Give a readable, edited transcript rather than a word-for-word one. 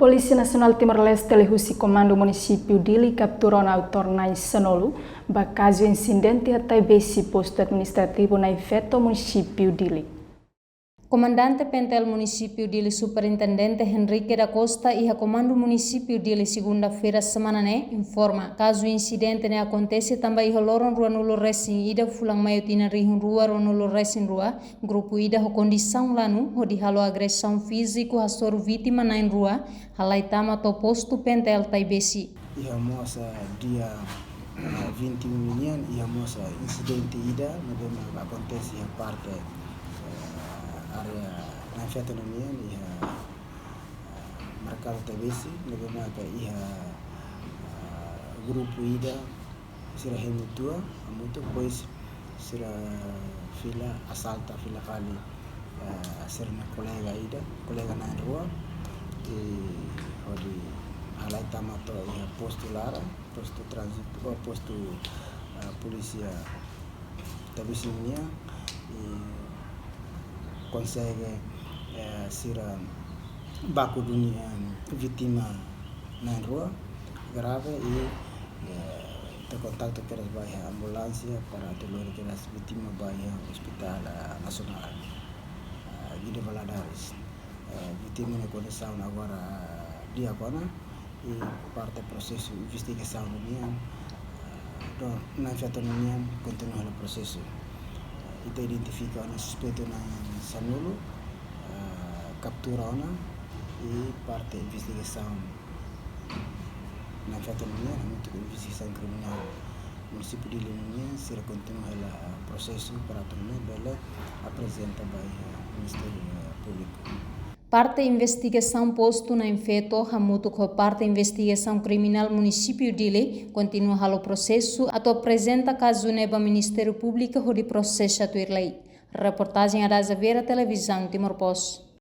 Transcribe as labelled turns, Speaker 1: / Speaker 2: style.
Speaker 1: Polisi Nasional Timor-Leste lehusi Komando Município Dili capturou na autor na Sanolu, caso incidente até besi posto administrativo na Ifeto Município Dili.
Speaker 2: Comandante Pentel Município Dili Superintendente Henrique da Costa e a Comando Município Dili segunda-feira semana informa caso incidente acontece também loron rua nulo resin ida fulang mayotina rihun rua nulo resin rua grupo ida ho condição lanu ho di halo agressão físico hasor vítima na rua halai tama to posto Pentel taibesi.
Speaker 3: Ia moça dia 21 menino ia moça incidente ida mas acontece a parte area na festa no minha ia mercado TBC bagaimana ia grupo ida sira hemutua muito pois sira fila assalta fila kali sira colega ida colega na rua e odi alai tamato ia posto lara posto transito posto polícia TBC minha e consegue sira baku dunia vítima na rua grave e te contato keras baia ambulância para telur keras vítima baia hospital nasional Guido Valadares vítima na condição agora dia agora e parte processo investigação minha na feita minha continua o processo kita identifica o suspeito na Sanolu, captura e parte investigação na feita minha, muito investigação criminal município de Linha, será continua o processo para tornar bela apresenta para o Ministério Público.
Speaker 2: Parte investigação posto na Infeto, hamuto com parte investigação criminal município Dili, continua o processo, apresenta caso neba Ministério Público de processo atuir lei. Reportagem Araza Vera, Televisão Timor-Post.